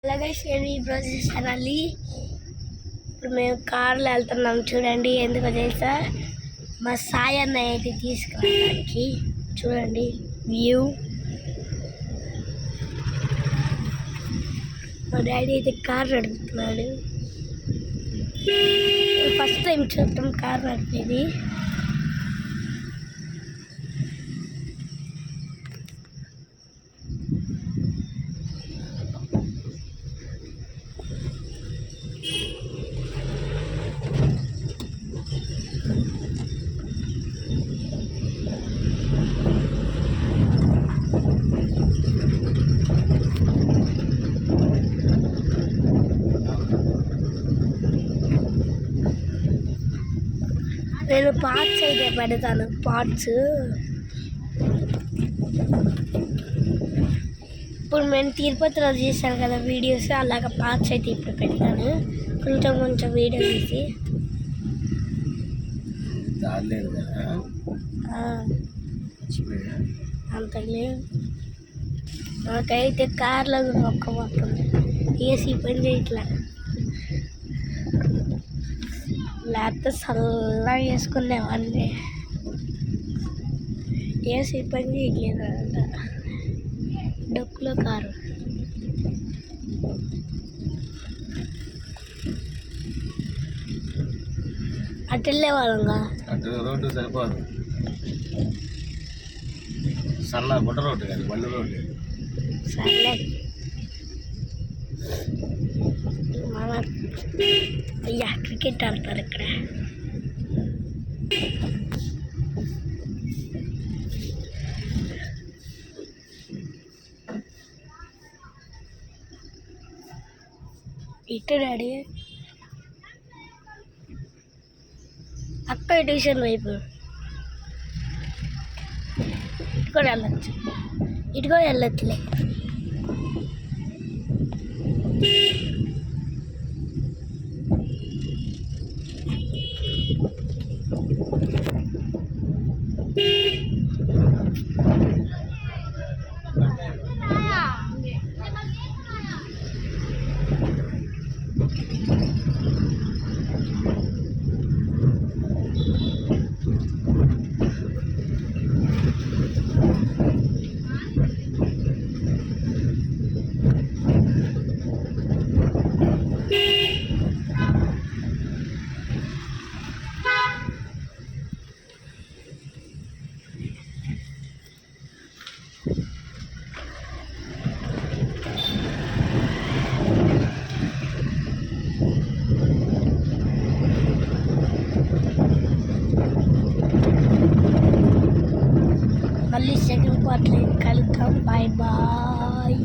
అలాగే షేరీ ప్రాసెస్ అనాలి. ఇప్పుడు మేము కార్లో వెళ్తున్నాం చూడండి. ఎందుకో తెలుసా, మా సాయి అన్న అయితే తీసుకురావడానికి. చూడండి వ్యూ. మా డాడీ అయితే కార్ నడుపుతున్నాడు. ఫస్ట్ టైం చూద్దాం కార్ నడిపేది. నేను పార్ట్స్ అయితే పెడతాను. పార్ట్స్ ఇప్పుడు నేను తిరుపతిలో చేశాను కదా వీడియోస్, అలాగ పార్ట్స్ అయితే ఇప్పుడు పెడతాను. కొంచెం కొంచెం వీడియో తీసి. అంతలేదు. నాకైతే కార్లో మొక్కబోతుంది. ఏసీ పని చేయట్లా, లేకపోతే చల్లగా వేసుకునేవాడిని. ఏసీ పని చేయట్లేదు అంట. డొక్కులో కారు. అటు వెళ్ళే వాళ్ళంగా. అటు రోడ్డు సరిపోదు. సన్న గుట్ట రోడ్డు కాదు, బండి రోడ్డు. సర్లే. మన అయ్యా క్రికెట్ ఆడతారు ఇక్కడ. ఇటు డాడీ అక్క ట్యూషన్ వైపు ఇటు కూడా వెళ్ళచ్చు. ఇటు కూడా వెళ్ళొచ్చులే. మళ్ళీ సెకండ్ పార్ట్లో కలుద్దాం. Bye bye.